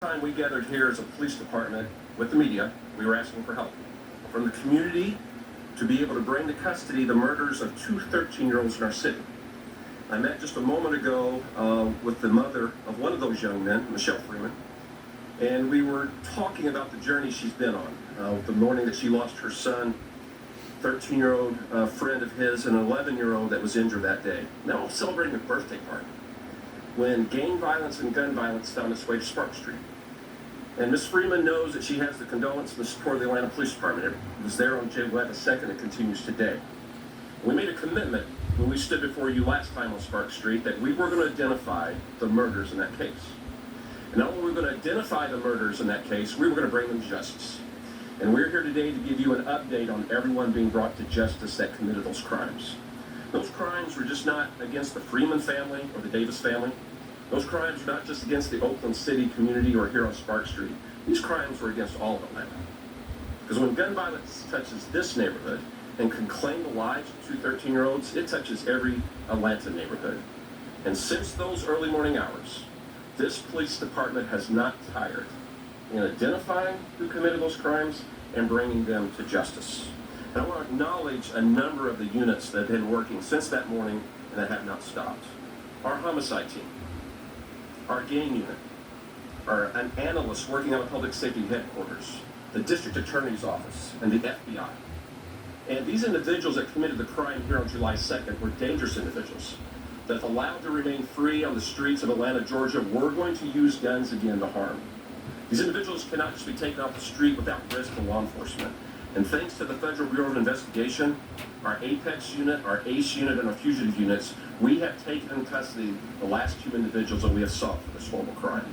Time we gathered here as a police department with the media, we were asking for help from the community to be able to bring to custody the murders of two 13-year-olds in our city. I met just a moment ago with the mother of one of those young men, Michelle Freeman, and we were talking about the journey she's been on. The morning that she lost her son, 13-year-old friend of his, and an 11-year-old that was injured that day. Now I'm celebrating a birthday party when gang violence and gun violence found its way to Spark Street. And Ms. Freeman knows that she has the condolence and the support of the Atlanta Police Department. It was there on July the 2nd. It continues today. We made a commitment when we stood before you last time on Spark Street that we were going to identify the murders in that case. And not only were we going to identify the murders in that case, we were going to bring them to justice. And we're here today to give you an update on everyone being brought to justice that committed those crimes. Those crimes were just not against the Freeman family or the Davis family. Those crimes were not just against the Oakland City community or here on Spark Street. These crimes were against all of Atlanta. Because when gun violence touches this neighborhood and can claim the lives of two 13-year-olds, it touches every Atlanta neighborhood. And since those early morning hours, this police department has not tired in identifying who committed those crimes and bringing them to justice. And I want to acknowledge a number of the units that have been working since that morning and that have not stopped. Our homicide team, our gang unit, an analyst working out of public safety headquarters, the district attorney's office, and the FBI. And these individuals that committed the crime here on July 2nd were dangerous individuals that, if allowed to remain free on the streets of Atlanta, Georgia, were going to use guns again to harm. These individuals cannot just be taken off the street without risk to law enforcement. And thanks to the Federal Bureau of Investigation, our Apex unit, our ACE unit, and our fugitive units, we have taken in custody the last two individuals that we have sought for this horrible crime.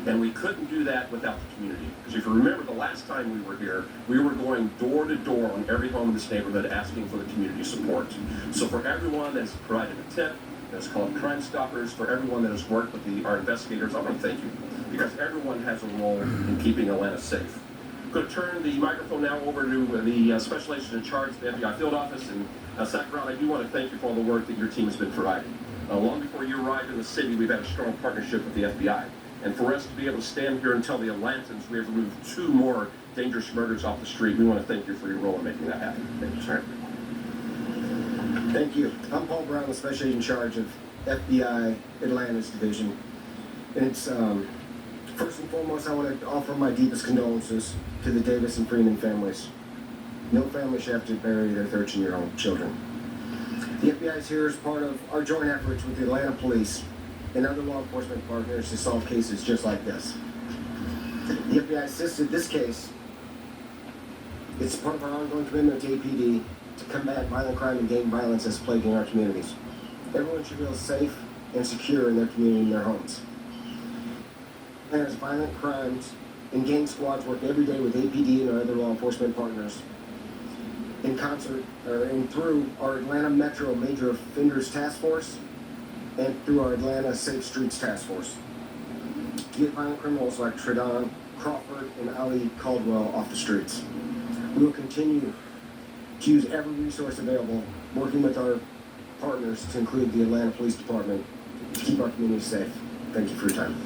And we couldn't do that without the community. Because if you remember the last time we were here, we were going door to door on every home in this neighborhood asking for the community support. So for everyone that has provided a tip, that's called Crime Stoppers, for everyone that has worked with our investigators, I want to thank you. Because everyone has a role in keeping Atlanta safe. I'm going to turn the microphone now over to the special agent in charge of the FBI field office. And Sacramento, I do want to thank you for all the work that your team has been providing. Long before you arrived in the city, we've had a strong partnership with the FBI. And for us to be able to stand here and tell the Atlantans we have removed two more dangerous murders off the street, we want to thank you for your role in making that happen. Thank you, sir. Thank you. I'm Paul Brown, the special agent in charge of FBI Atlanta's division. And it's first and foremost, I want to offer my deepest condolences to the Davis and Freeman families. No family should have to bury their 13-year-old children. The FBI is here as part of our joint efforts with the Atlanta Police and other law enforcement partners to solve cases just like this. The FBI assisted this case. It's part of our ongoing commitment to APD to combat violent crime and gang violence that's plaguing our communities. Everyone should feel safe and secure in their community and their homes. Atlanta's violent crimes and gang squads work every day with APD and our other law enforcement partners in concert, and through our Atlanta Metro Major Offenders Task Force and through our Atlanta Safe Streets Task Force to get violent criminals like Tredon Crawford and Ali Caldwell off the streets. We will continue to use every resource available, working with our partners to include the Atlanta Police Department to keep our community safe. Thank you for your time.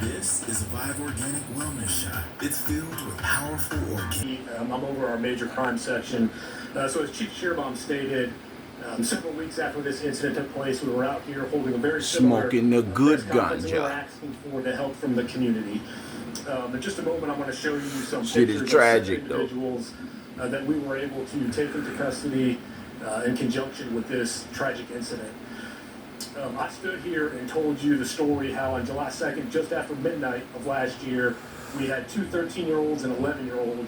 This is a Vive Organic Wellness Shot. It's filled with powerful organic. I'm over our major crime section. So as Chief Shearbaum stated, several weeks after this incident took place, we were out here holding a very similar smoking the good conference, and we were ganja. asking for the help from the community. In just a moment, I'm going to show you some Shit pictures is tragic, of individuals that we were able to take into custody in conjunction with this tragic incident. I stood here and told you the story how on July 2nd, just after midnight of last year, we had two 13-year-olds and 11-year-old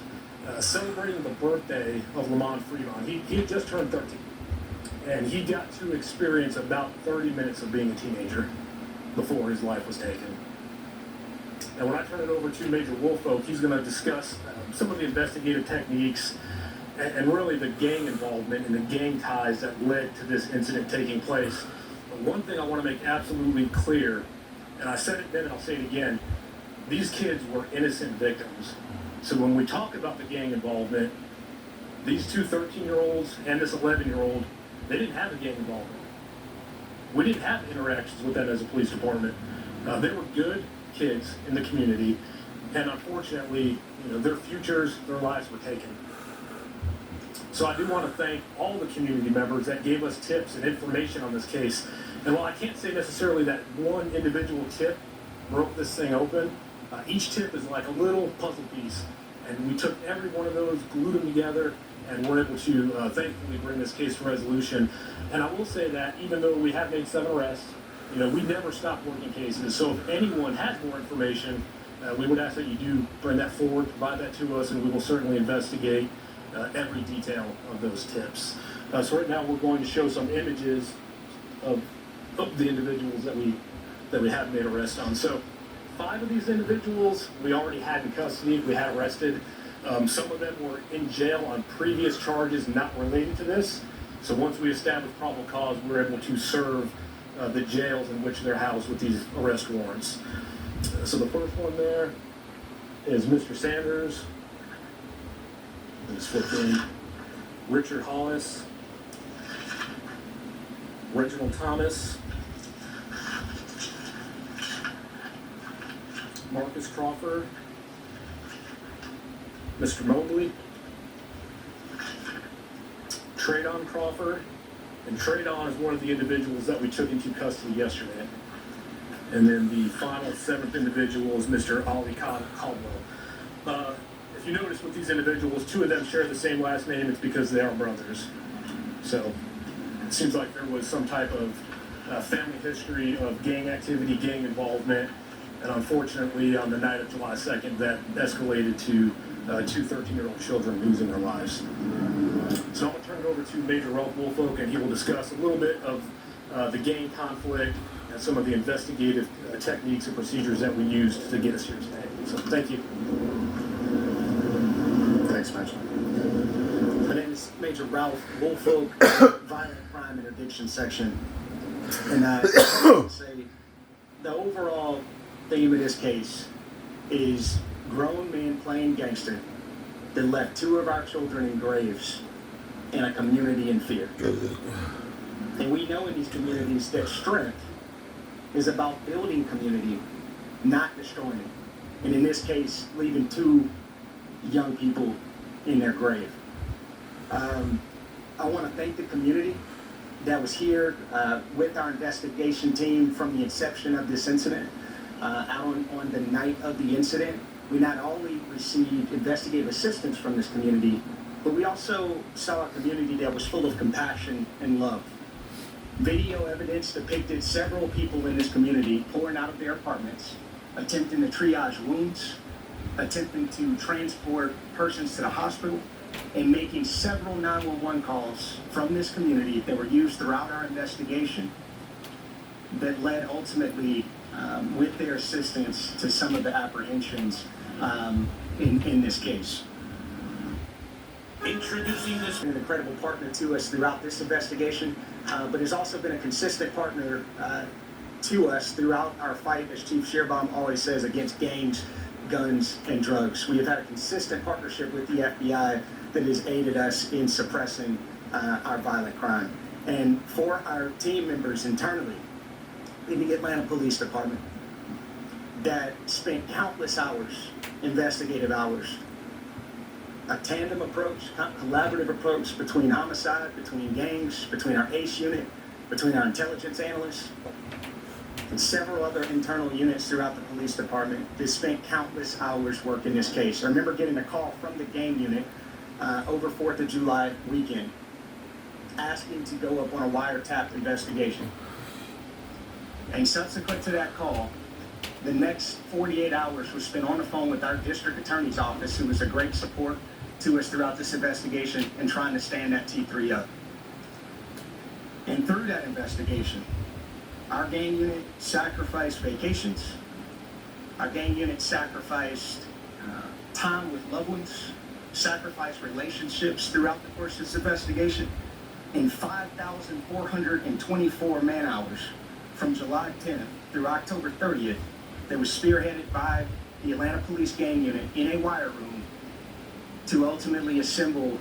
celebrating the birthday of Lamont Fremont. He had just turned 13, and he got to experience about 30 minutes of being a teenager before his life was taken. And when I turn it over to Major Woolfolk, he's going to discuss some of the investigative techniques and really the gang involvement and the gang ties that led to this incident taking place. One thing I want to make absolutely clear, and I said it then and I'll say it again, these kids were innocent victims. So when we talk about the gang involvement, these two 13-year-olds and this 11-year-old, they didn't have a gang involvement. We didn't have interactions with them as a police department. They were good kids in the community, and unfortunately, their futures, their lives were taken. So I do want to thank all the community members that gave us tips and information on this case. And while I can't say necessarily that one individual tip broke this thing open, each tip is like a little puzzle piece. And we took every one of those, glued them together, and we're able to thankfully bring this case to resolution. And I will say that even though we have made 7 arrests, we never stop working cases. So if anyone has more information, we would ask that you do bring that forward, provide that to us, and we will certainly investigate every detail of those tips. So right now we're going to show some images of the individuals that we have made arrests on. So 5 of these individuals we already had in custody, we had arrested. Some of them were in jail on previous charges not related to this. So once we established probable cause, we were able to serve the jails in which they're housed with these arrest warrants. So the first one there is Mr. Sanders. Just flip in. Richard Hollis. Reginald Thomas. Marcus Crawford. Mr. Mobley. Traydon Crawford. And Traydon is one of the individuals that we took into custody yesterday. And then the final 7th individual is Mr. Ollie Caldwell. If you notice with these individuals, 2 of them share the same last name. It's because they are brothers. So it seems like there was some type of family history of gang activity, gang involvement. And unfortunately, on the night of July 2nd, that escalated to 2 13-year-old children losing their lives. So I'm going to turn it over to Major Ralph Woolfolk, and he will discuss a little bit of the gang conflict and some of the investigative techniques and procedures that we used to get us here today. So thank you. Thanks, Major. My name is Major Ralph Woolfolk, Violent Crime Interdiction Section. And I say the overall theme of this case is grown men playing gangster that left 2 of our children in graves and a community in fear. And we know in these communities that strength is about building community, not destroying it. And in this case, leaving 2 young people in their grave. I want to thank the community that was here with our investigation team from the inception of this incident. Out on the night of the incident, we not only received investigative assistance from this community, but we also saw a community that was full of compassion and love. Video evidence depicted several people in this community pouring out of their apartments, attempting to triage wounds, attempting to transport persons to the hospital, and making several 911 calls from this community that were used throughout our investigation that led ultimately, with their assistance, to some of the apprehensions in this case. Introducing this an incredible partner to us throughout this investigation, but has also been a consistent partner to us throughout our fight, as Chief Shearbaum always says, against gangs, guns, and drugs. We have had a consistent partnership with the FBI that has aided us in suppressing our violent crime. And for our team members internally in the Atlanta Police Department that spent countless hours, investigative hours, a tandem approach, collaborative approach between homicide, between gangs, between our ACE unit, between our intelligence analysts, and several other internal units throughout the police department that spent countless hours working this case. I remember getting a call from the gang unit over 4th of July weekend asking to go up on a wiretap investigation. And subsequent to that call, the next 48 hours was spent on the phone with our district attorney's office, who was a great support to us throughout this investigation and trying to stand that T3 up. And through that investigation, our gang unit sacrificed vacations. Our gang unit sacrificed time with loved ones, sacrificed relationships throughout the course of this investigation. In 5,424 man hours from July 10th through October 30th, that was spearheaded by the Atlanta Police Gang Unit in a wire room to ultimately assemble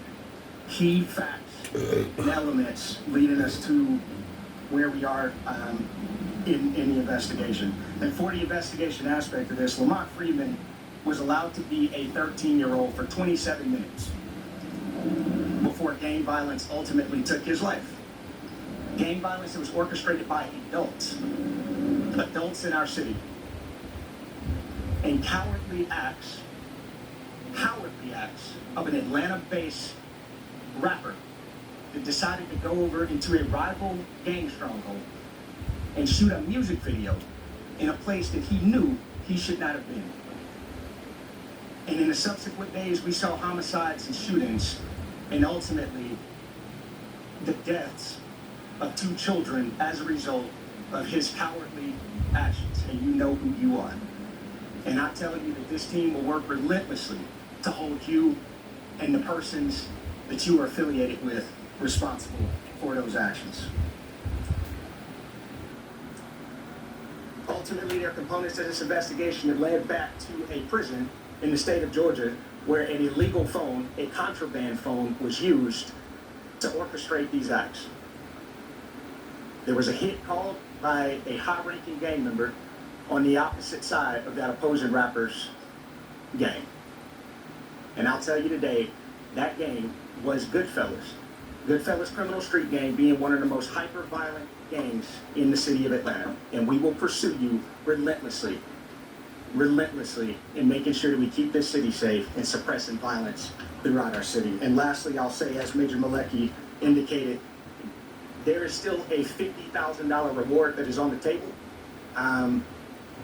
key facts and elements leading us to where we are in the investigation. And for the investigation aspect of this, Lamont Freeman was allowed to be a 13-year-old for 27 minutes before gang violence ultimately took his life. Gang violence that was orchestrated by adults in our city. And cowardly acts of an Atlanta-based rapper that decided to go over into a rival gang stronghold and shoot a music video in a place that he knew he should not have been. And in the subsequent days, we saw homicides and shootings, and ultimately the deaths of 2 children as a result of his cowardly actions. And you know who you are. And I'm telling you that this team will work relentlessly to hold you and the persons that you are affiliated with responsible for those actions. Ultimately, there are components of this investigation that led back to a prison in the state of Georgia where an illegal phone, a contraband phone, was used to orchestrate these acts. There was a hit called by a high-ranking gang member on the opposite side of that opposing rapper's gang. And I'll tell you today, that gang was Goodfellas. Goodfellas Criminal Street Gang being one of the most hyper-violent gangs in the city of Atlanta. And we will pursue you relentlessly in making sure that we keep this city safe and suppressing violence throughout our city. And lastly, I'll say, as Major Malecki indicated, there is still a $50,000 reward that is on the table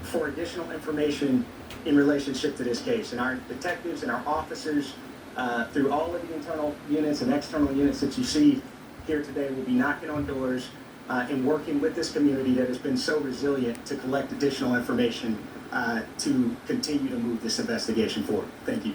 for additional information in relationship to this case. And our detectives and our officers, through all of the internal units and external units that you see here today, will be knocking on doors and working with this community that has been so resilient to collect additional information to continue to move this investigation forward. Thank you.